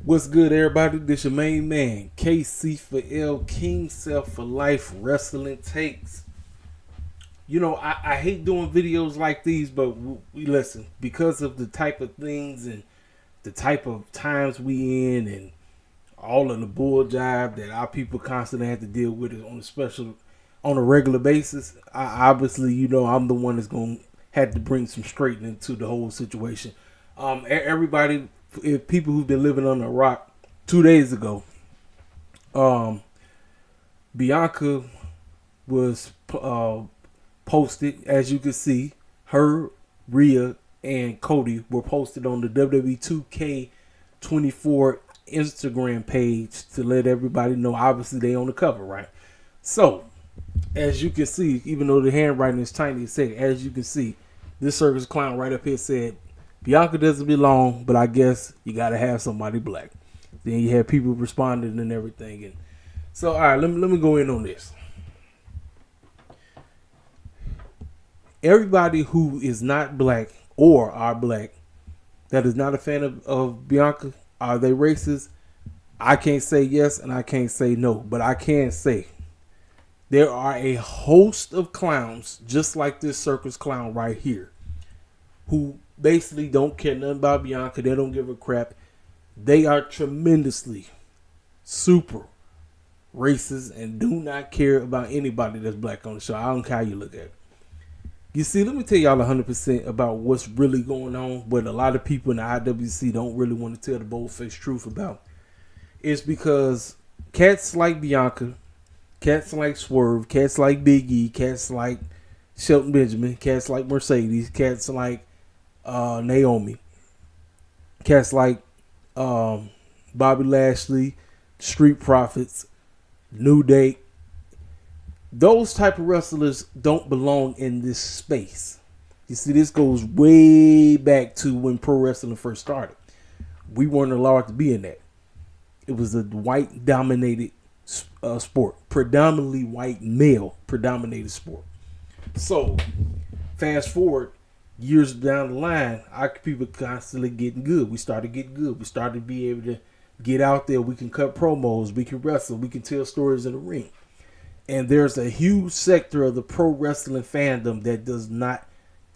What's good, everybody? This your main man, KC for L, King Self for Life, Wrestling Takes. I hate doing videos like these, but we listen because of the type of things and the type of times we in, and all of the bull jive that our people constantly have to deal with it on a regular basis. Obviously, I'm the one that's going to have to bring some straightening to the whole situation. Everybody, if people who've been living on a rock, 2 days ago, um, Bianca was posted, as you can see. Her, Rhea, and Cody were posted on the WWE 2K24 Instagram page to let everybody know. Obviously, they on the cover, right? So, as you can see, even though the handwriting is tiny, it said, as you can see, this circus clown right up here said, Bianca doesn't belong, but I guess you got to have somebody black. Then you have people responding and everything. And so, all right, let me go in on this. Everybody who is not black or are black that is not a fan of Bianca, are they racist? I can't say yes and I can't say no, but I can say there are a host of clowns just like this circus clown right here who basically don't care nothing about Bianca. They don't give a crap. They are tremendously super racist and do not care about anybody that's black on the show. I don't care how you look at it. You see, let me tell y'all 100% about what's really going on, what a lot of people in the IWC don't really want to tell the bold-faced truth about. It's because cats like Bianca, cats like Swerve, cats like Big E, cats like Shelton Benjamin, cats like Mercedes, cats like Naomi, cats like Bobby Lashley, Street Profits, New Day. Those type of wrestlers don't belong in this space. You see, this goes way back to when pro wrestling first started. We weren't allowed to be in that. It was a white dominated sport, predominantly white male predominated sport. So, fast forward years down the line, our people constantly getting good. We started getting good. We started to be able to get out there. We can cut promos. We can wrestle. We can tell stories in the ring. And there's a huge sector of the pro wrestling fandom that does not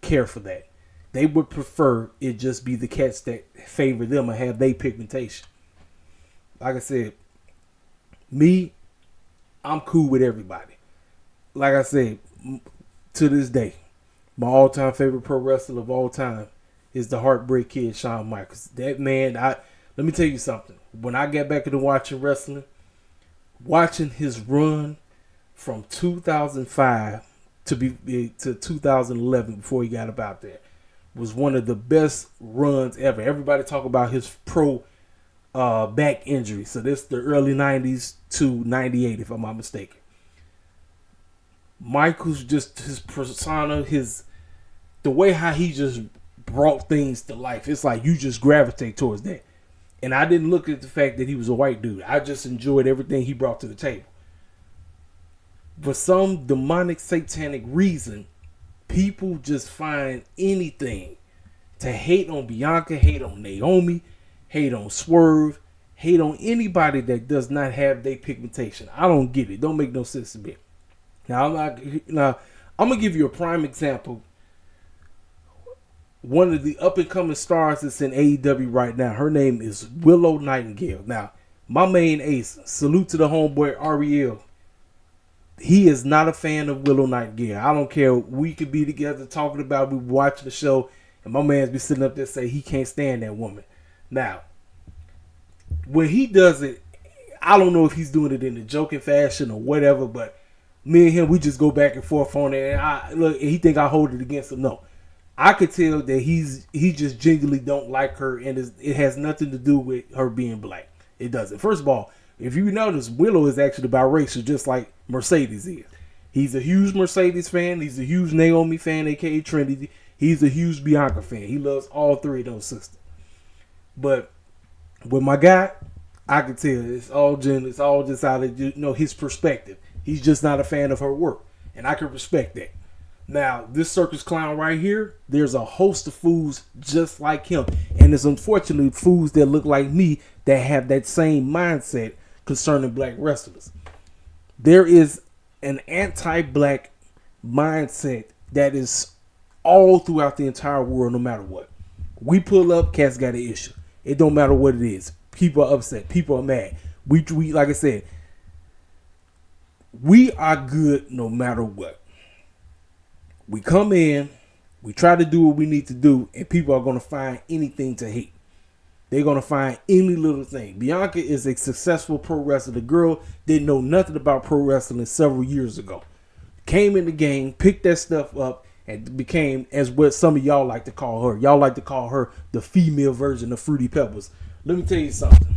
care for that. They would prefer it just be the cats that favor them or have their pigmentation. Like I said, me, I'm cool with everybody. Like I said, to this day, my all-time favorite pro wrestler of all time is the Heartbreak Kid, Shawn Michaels. That man, let me tell you something. When I got back into watching wrestling, watching his run from 2005 to 2011, before he got about there, was one of the best runs ever. Everybody talk about his pro back injury. So this the early 90s to 98, if I'm not mistaken. Michael's just his persona, the way how he just brought things to life. It's like you just gravitate towards that. And I didn't look at the fact that he was a white dude. I just enjoyed everything he brought to the table. For some demonic satanic reason, people just find anything to hate on Bianca, hate on Naomi, hate on Swerve, hate on anybody that does not have their pigmentation. I don't get it. Don't make no sense to me. Now I'm gonna give you a prime example. One of the up and coming stars that's in AEW right now. Her name is Willow Nightingale. Now, my main ace, salute to the homeboy Ariel. He is not a fan of Willow Nightingale. I don't care. We could be together talking about, we watching the show, and my man's be sitting up there saying he can't stand that woman. Now, when he does it, I don't know if he's doing it in a joking fashion or whatever, but me and him, we just go back and forth on it. And he think I hold it against him. No, I could tell that he just genuinely don't like her, and it has nothing to do with her being black. It doesn't. First of all, if you notice, Willow is actually biracial, just like Mercedes is. He's a huge Mercedes fan. He's a huge Naomi fan, aka Trinity. He's a huge Bianca fan. He loves all three of those sisters. But with my guy, I can tell it's all just out of his perspective. He's just not a fan of her work, and I can respect that. Now, this circus clown right here, there's a host of fools just like him. And it's unfortunately fools that look like me that have that same mindset concerning black wrestlers. There is an anti-black mindset that is all throughout the entire world, no matter what. We pull up, cats got an issue. It don't matter what it is. People are upset. People are mad. We like I said, we are good no matter what. We come in, we try to do what we need to do, and people are going to find anything to hate. They're going to find any little thing. Bianca is a successful pro wrestler. The girl didn't know nothing about pro wrestling several years ago. Came in the game, picked that stuff up, and became, as what some of y'all like to call her. Y'all like to call her the female version of Fruity Pebbles. Let me tell you something.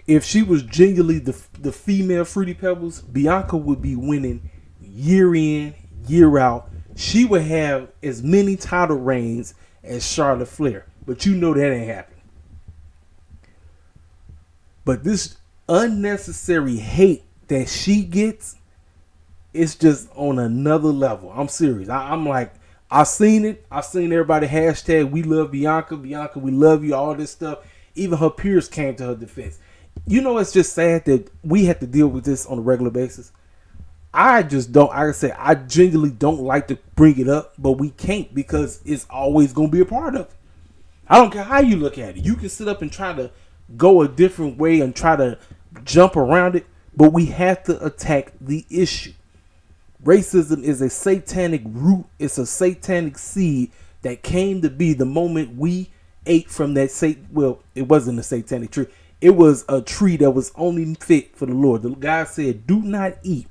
If she was genuinely the female Fruity Pebbles, Bianca would be winning year in, year out. She would have as many title reigns as Charlotte Flair. But you know that ain't happening. But this unnecessary hate that she gets, it's just on another level. I'm serious. I'm like, I seen it. I seen everybody hashtag we love Bianca. Bianca, we love you, all this stuff. Even her peers came to her defense. You know, it's just sad that we have to deal with this on a regular basis. I just don't, like I said, I genuinely don't like to bring it up, but we can't because it's always going to be a part of it. I don't care how you look at it. You can sit up and try to go a different way and try to jump around it, but we have to attack the issue. Racism is a satanic root. It's a satanic seed that came to be the moment we ate from that well, it wasn't a satanic tree. It was a tree that was only fit for the Lord. The guy said, do not eat.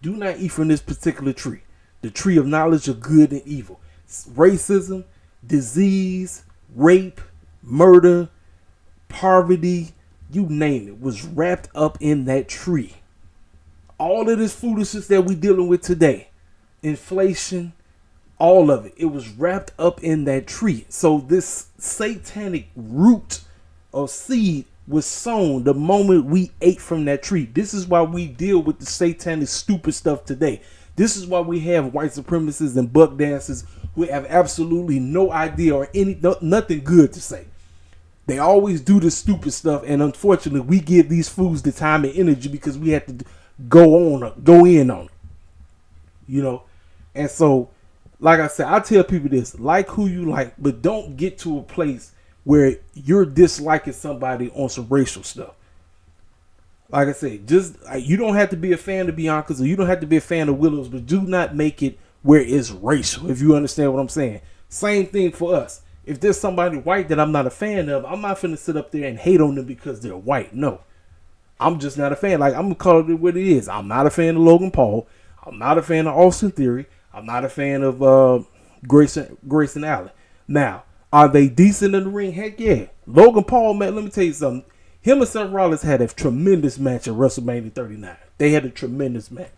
Do not eat from this particular tree. The tree of knowledge of good and evil. Racism, disease, rape, murder, poverty, you name it, was wrapped up in that tree. All of this foolishness that we're dealing with today, inflation, all of it, it was wrapped up in that tree. So this satanic root or seed was sown the moment we ate from that tree. This is why we deal with the satanic stupid stuff today. This is why we have white supremacists and buck dancers who have absolutely no idea or nothing good to say. They always do this stupid stuff, and unfortunately we give these fools the time and energy because we have to go in on it. You know? And so, like I said, I tell people this, like who you like, but don't get to a place where you're disliking somebody on some racial stuff. Like I said, just you don't have to be a fan of Bianca's or you don't have to be a fan of Willow's, but do not make it where it's racial, if you understand what I'm saying. Same thing for us. If there's somebody white that I'm not a fan of, I'm not finna sit up there and hate on them because they're white. No. I'm just not a fan. Like, I'm going to call it what it is. I'm not a fan of Logan Paul. I'm not a fan of Austin Theory. I'm not a fan of Grayson Allen. Now, are they decent in the ring? Heck yeah. Logan Paul, man, let me tell you something. Him and Seth Rollins had a tremendous match at WrestleMania 39. They had a tremendous match.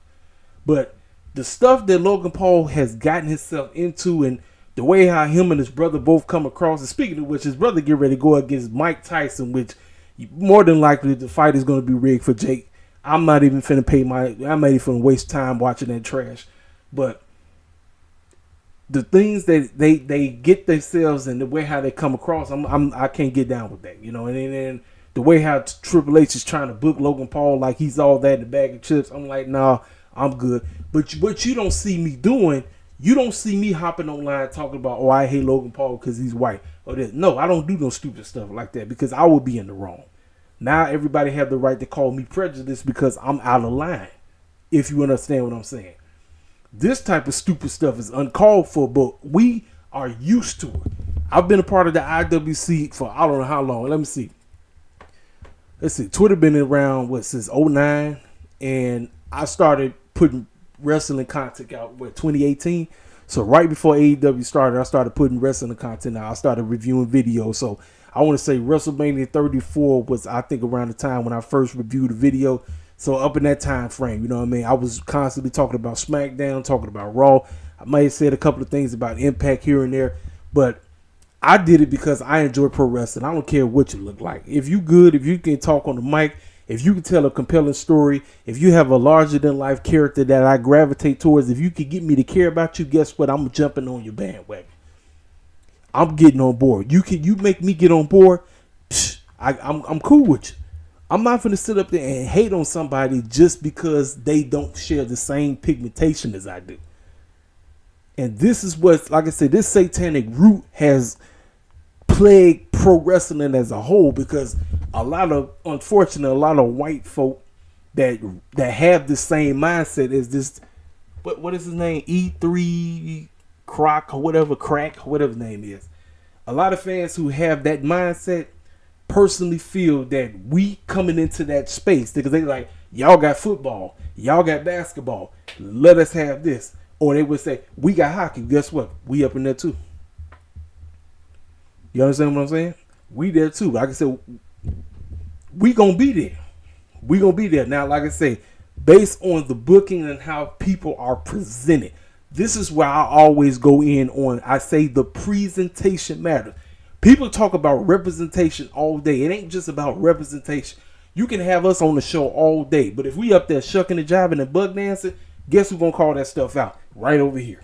But the stuff that Logan Paul has gotten himself into and the way how him and his brother both come across, and speaking of which, his brother get ready to go against Mike Tyson, which more than likely the fight is going to be rigged for Jake. I'm not even finna I'm not even finna waste time watching that trash. But the things that they get themselves and the way how they come across, I can't get down with that, you know. And then the way how Triple H is trying to book Logan Paul like he's all that in the bag of chips, I'm like, nah, I'm good. But what you don't see me doing, you don't see me hopping online talking about, oh, I hate Logan Paul because he's white. Or this. No, I don't do no stupid stuff like that because I would be in the wrong. Now everybody have the right to call me prejudiced because I'm out of line, if you understand what I'm saying. This type of stupid stuff is uncalled for, but we are used to it. I've been a part of the IWC for I don't know how long. Let me see. Let's see. Twitter been around, since 2009, and I started putting wrestling content out, 2018? So right before AEW started, I started putting wrestling content out. I started reviewing videos. So I want to say WrestleMania 34 was, I think, around the time when I first reviewed the video. So up in that time frame, you know what I mean? I was constantly talking about SmackDown, talking about Raw. I might have said a couple of things about Impact here and there, but I did it because I enjoy pro wrestling. I don't care what you look like. If you good, if you can talk on the mic, if you can tell a compelling story, if you have a larger than life character that I gravitate towards, if you could get me to care about you, guess what? I'm jumping on your bandwagon. I'm getting on board. You make me get on board. I'm cool with you. I'm not gonna sit up there and hate on somebody just because they don't share the same pigmentation as I do. And this is what, like I said, this satanic root has plagued pro wrestling as a whole, because a lot of white folk that have the same mindset as this. What is his name? E3 Croc or whatever, whatever his name is. A lot of fans who have that mindset personally feel that we coming into that space because they like, y'all got football, y'all got basketball, let us have this. Or they would say, we got hockey, guess what? We up in there too. You understand what I'm saying? We there too. Like I said, we gonna be there. We gonna be there. Now, like I say, based on the booking and how people are presented, this is where I always go in on. I say the presentation matters. People talk about representation all day. It ain't just about representation. You can have us on the show all day, but if we up there shucking and jiving and bug dancing, guess who's gonna call that stuff out? Right over here.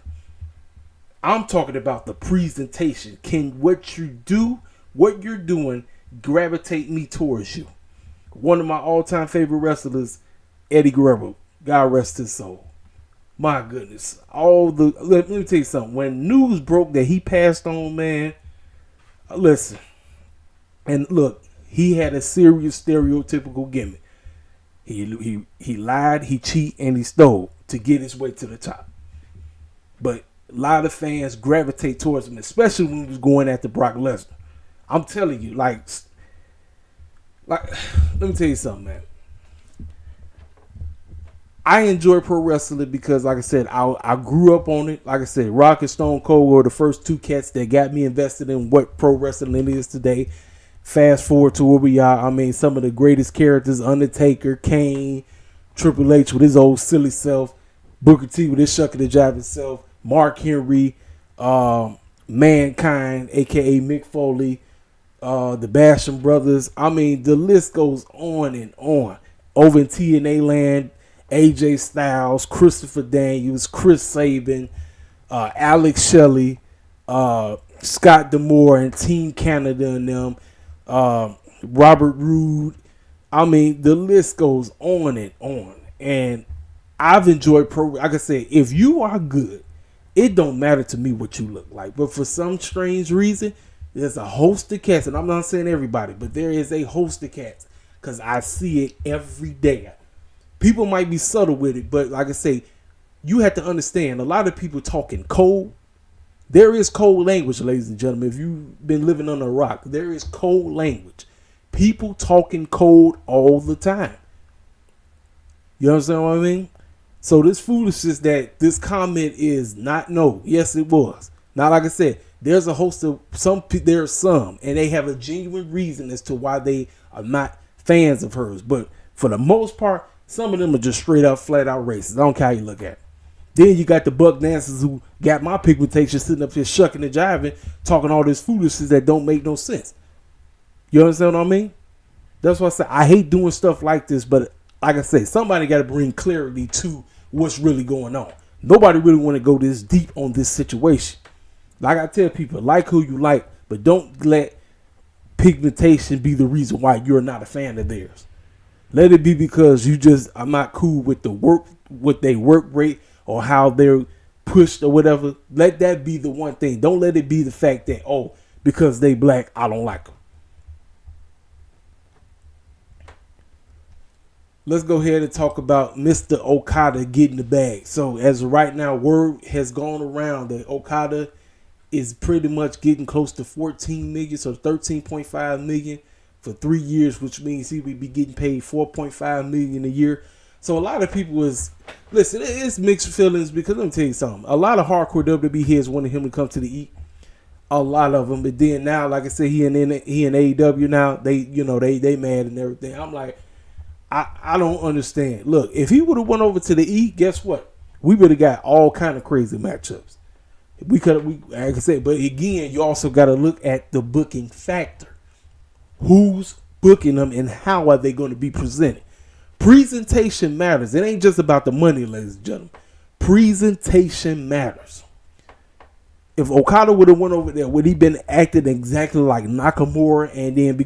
I'm talking about the presentation. Can what you do, what you're doing, gravitate me towards you? One of my all-time favorite wrestlers, Eddie Guerrero. God rest his soul. My goodness. Let me tell you something. When news broke that he passed on, man, listen. And look, he had a serious stereotypical gimmick. He lied, he cheated, and he stole to get his way to the top. But a lot of fans gravitate towards him, especially when he was going after Brock Lesnar. I'm telling you, like, let me tell you something, man. I enjoy pro wrestling because, like I said, I grew up on it. Like I said, Rock and Stone Cold were the first two cats that got me invested in what pro wrestling is today. Fast forward to where we are. I mean, some of the greatest characters: Undertaker, Kane, Triple H with his old silly self, Booker T with his shucking and jiving self, Mark Henry, Mankind, aka Mick Foley, the Basham Brothers. I mean, the list goes on and on. Over in TNA land, AJ Styles, Christopher Daniels, Chris Sabin, Alex Shelley, Scott D'Amore and Team Canada and them, Robert Roode. I mean, the list goes on and on. And I've enjoyed pro. Like I said, if you are good, it don't matter to me what you look like. But for some strange reason, there's a host of cats, and I'm not saying everybody, but there is a host of cats because I see it every day. People might be subtle with it, but like I say, you have to understand, a lot of people talking cold. There is cold language, ladies and gentlemen. If you've been living on a rock, there is cold language. People talking cold all the time. You understand what I mean? So this foolishness that this comment is not, no, yes it was. Now, like I said, there's a host of there's some, and they have a genuine reason as to why they are not fans of hers. But for the most part, some of them are just straight up, flat out racist. I don't care how you look at it. Then you got the buck dancers who got my pigmentation sitting up here shucking and jiving, talking all this foolishness that don't make no sense. You understand what I mean? That's why I say I hate doing stuff like this, but like I say, somebody got to bring clarity to what's really going on. Nobody really want to go this deep on this situation. Like I tell people, like who you like, but don't let pigmentation be the reason why you're not a fan of theirs. Let it be because you just are not cool with the work, with their work rate, or how they're pushed or whatever. Let that be the one thing. Don't let it be the fact that, oh, because they black, I don't like them. Let's go ahead and talk about Mr. Okada getting the bag. So as of right now, word has gone around that Okada is pretty much getting close to 14 million, so 13.5 million for 3 years, which means he would be getting paid 4.5 million a year. So a lot of people listen, it's mixed feelings because let me tell you something. A lot of hardcore WWE heads wanted him to come to the E. A lot of them, but then now, like I said, he in AEW now. They mad and everything. I'm like, I don't understand. Look, if he would have went over to the E, guess what? We would have got all kind of crazy matchups. Like I said, but again, you also got to look at the booking factor. Who's booking them and how are they going to be presented. Presentation matters. It ain't just about the money, ladies and gentlemen. Presentation matters. If Okada would have went over there, would he been acting exactly like Nakamura and then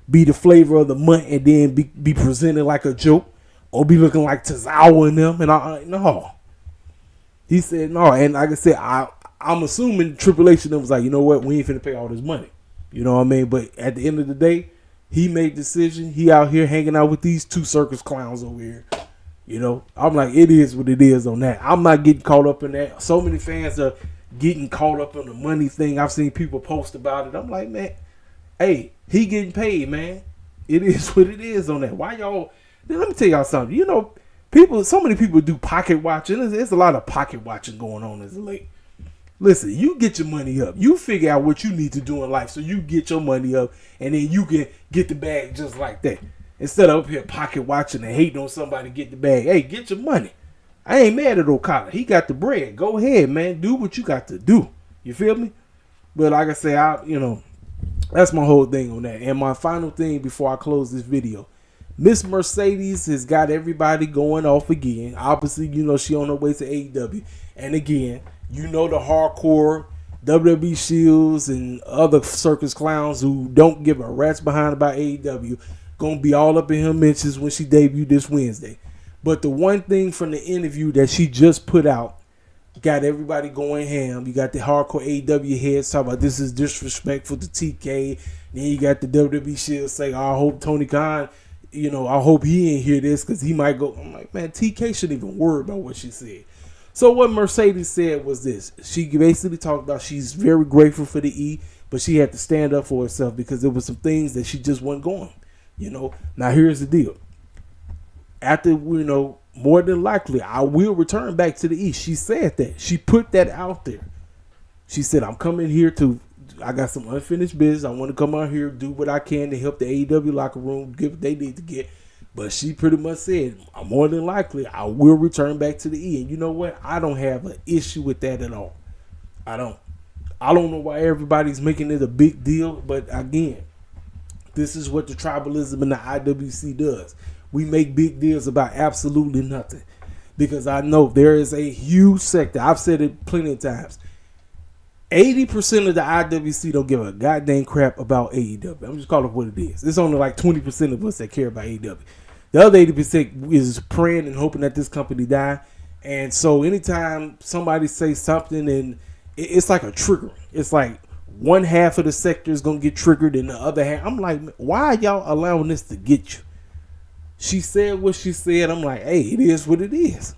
be the flavor of the month and then be presented like a joke, or be looking like Tozawa and them? And no, he said no. And like I said, I'm assuming Triple H was like, you know what, we ain't finna pay all this money. You know what I mean? But at the end of the day, he made the decision. He out here hanging out with these two circus clowns over here. You know, I'm like, it is what it is on that. I'm not getting caught up in that. So many fans are getting caught up on the money thing. I've seen people post about it. I'm like, man, hey, he getting paid, man. It is what it is on that. Why y'all? Then let me tell y'all something. You know, so many people do pocket watching. There's a lot of pocket watching going on as of late. Listen, you get your money up. You figure out what you need to do in life so you get your money up and then you can get the bag just like that. Instead of up here pocket watching and hating on somebody to get the bag. Hey, get your money. I ain't mad at Okada. He got the bread. Go ahead, man. Do what you got to do. You feel me? But like I say, that's my whole thing on that. And my final thing before I close this video. Miss Mercedes has got everybody going off again. Obviously, she on her way to AEW. And again, the hardcore WWE shields and other circus clowns who don't give a rat's behind about AEW gonna be all up in her mentions when she debuted this Wednesday. But the one thing from the interview that she just put out got everybody going ham. You got the hardcore AEW heads talking about this is disrespectful to TK. Then you got the WWE shield saying, I hope Tony Khan, I hope he ain't hear this because he might go. I'm like, man, TK shouldn't even worry about what she said. So what Mercedes said was this. She basically talked about she's very grateful for the E, but she had to stand up for herself because there were some things that she just wasn't going. Now here's the deal. After, more than likely, I will return back to the East. She said that. She put that out there. She said, I'm coming here I got some unfinished business. I want to come out here, do what I can to help the AEW locker room, get what they need to get. But she pretty much said, more than likely, I will return back to the E. And you know what? I don't have an issue with that at all. I don't know why everybody's making it a big deal. But again, this is what the tribalism in the IWC does. We make big deals about absolutely nothing. Because I know there is a huge sector. I've said it plenty of times. 80% of the IWC don't give a goddamn crap about AEW. I'm just calling it what it is. It's only like 20% of us that care about AEW. The other 80% is praying and hoping that this company die. And so anytime somebody says something, and it's like a trigger. It's like one half of the sector is going to get triggered and the other half. I'm like, why are y'all allowing this to get you? She said what she said. I'm like, hey, it is what it is.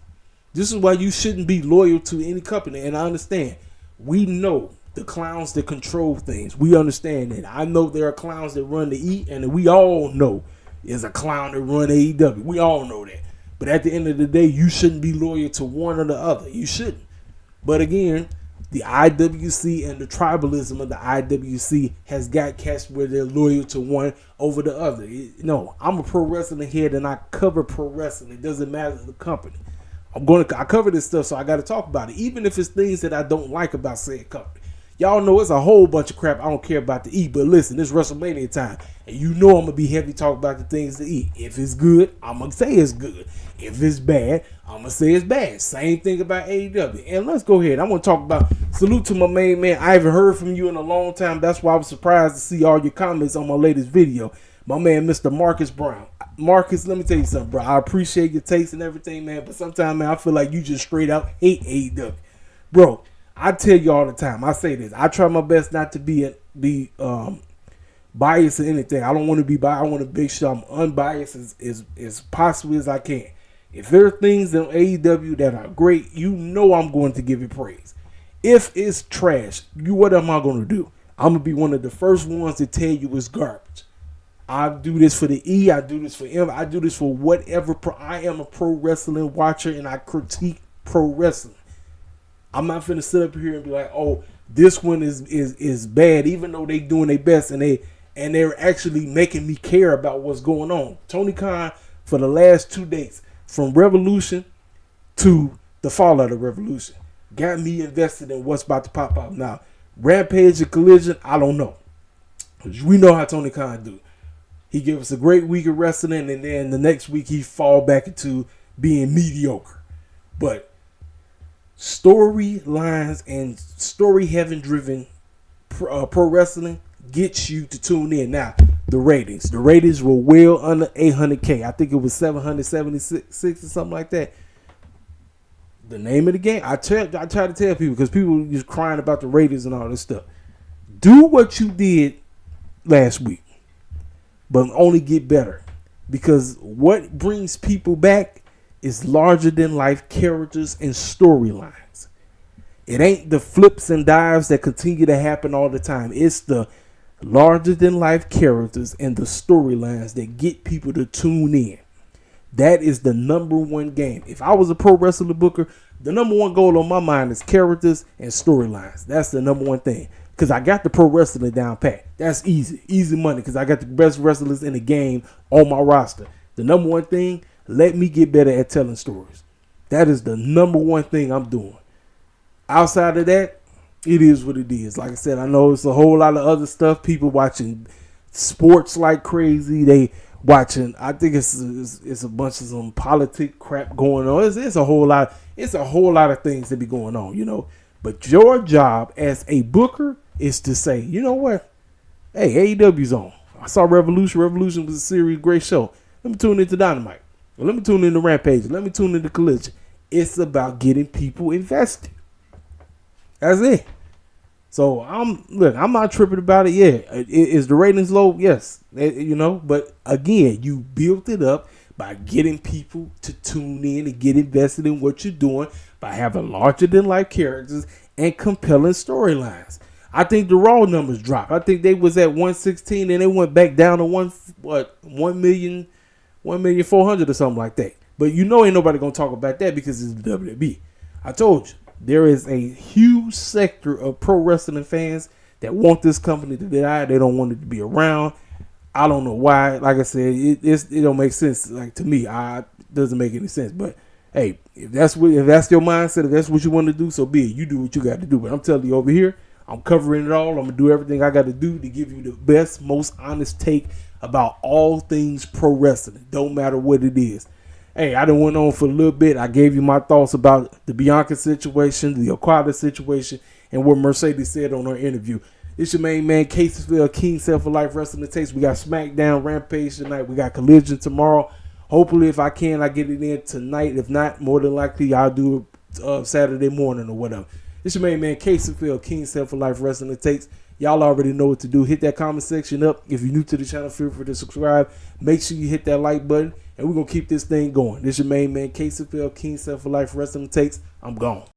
This is why you shouldn't be loyal to any company. And I understand. We know the clowns that control things. We understand that. I know there are clowns that run the E, and we all know there's a clown that run AEW. We all know that. But at the end of the day, you shouldn't be loyal to one or the other. You shouldn't. But again, the IWC and the tribalism of the IWC has got cats where they're loyal to one over the other. No, I'm a pro wrestling head and I cover pro wrestling. It doesn't matter the company. I cover this stuff, so I got to talk about it, even if it's things that I don't like about said company. Y'all know it's a whole bunch of crap I don't care about to eat, but listen, it's WrestleMania time, and you know I'm going to be heavy talking about the things to eat. If it's good, I'm going to say it's good. If it's bad, I'm going to say it's bad. Same thing about AEW. And let's go ahead. I'm going to talk about, salute to my main man. I haven't heard from you in a long time. That's why I was surprised to see all your comments on my latest video. My man, Mr. Marcus Brown. Marcus, let me tell you something, bro. I appreciate your taste and everything, man, but sometimes, man, I feel like you just straight out hate AEW. Bro, I tell you all the time, I say this. I try my best not to be biased or anything. I don't want to be biased. I want to make sure I'm unbiased as possibly as I can. If there are things in AEW that are great, you know I'm going to give it praise. If it's trash, what am I going to do? I'm going to be one of the first ones to tell you it's garbage. I do this for the E. I do this for M. I do this for whatever. I am a pro wrestling watcher and I critique pro wrestling. I'm not finna sit up here and be like, oh, this one is bad, even though they doing their best and they're actually making me care about what's going on. Tony Khan, for the last 2 dates, from Revolution to the fallout of Revolution, got me invested in what's about to pop out now. Rampage and Collision, I don't know. We know how Tony Khan do. He give us a great week of wrestling, and then the next week he fall back into being mediocre. But storylines and story heaven driven pro wrestling gets you to tune in. Now, the ratings were well under 800K. I think it was 776 or something like that. The name of the game, I try to tell people, because people just crying about the ratings and all this stuff. Do what you did last week, but only get better, because what brings people back is larger than life characters and storylines. It ain't the flips and dives that continue to happen all the time. It's the larger than life characters and the storylines that get people to tune in. That is the number one game. If I was a pro wrestler booker, the number one goal on my mind is characters and storylines. That's the number one thing. Because I got the pro wrestling down pat. That's easy. Easy money, because I got the best wrestlers in the game on my roster. The number one thing, let me get better at telling stories. That is the number one thing I'm doing. Outside of that, it is what it is. Like I said, I know it's a whole lot of other stuff. People watching sports like crazy. They watching. I think it's a bunch of some politic crap going on. It's a whole lot. It's a whole lot of things that be going on, you know. But your job as a booker is to say, you know what? Hey, AEW's on. I saw Revolution. Revolution was a series, great show. Let me tune into Dynamite. Or let me tune into Rampage. Let me tune into Collision. It's about getting people invested. That's it. So I'm not tripping about it. Yeah, is the ratings low? Yes, you know. But again, you built it up by getting people to tune in and get invested in what you're doing by having larger than life characters and compelling storylines. I think the Raw numbers dropped. I think they was at 116 and they went back down to 1,400,000 or something like that. But you know, ain't nobody gonna talk about that because it's the WWE. I told you. There is a huge sector of pro wrestling fans that want this company to die. They don't want it to be around. I don't know why. Like I said, it don't make sense. Like, to me, it doesn't make any sense. But hey, if that's your mindset, if that's what you want to do, so be it. You do what you got to do. But I'm telling you, over here, I'm covering it all. I'm gonna do everything I got to do to give you the best, most honest take about all things pro wrestling. Don't matter what it is. Hey, I done went on for a little bit. I gave you my thoughts about the Bianca situation, the Okada situation, and what Mercedes said on her interview. It's your main man, Caseyville, King Self for Life Wrestling Takes. We got SmackDown, Rampage tonight. We got Collision tomorrow. Hopefully, if I can, I get it in tonight. If not, more than likely, I'll do it Saturday morning or whatever. It's your main man, Caseyville, King Self for Life Wrestling Takes. Y'all already know what to do. Hit that comment section up. If you're new to the channel, feel free to subscribe. Make sure you hit that like button. And we're going to keep this thing going. This is your main man, Caseyville, King Self for Life Wrestling Takes. I'm gone.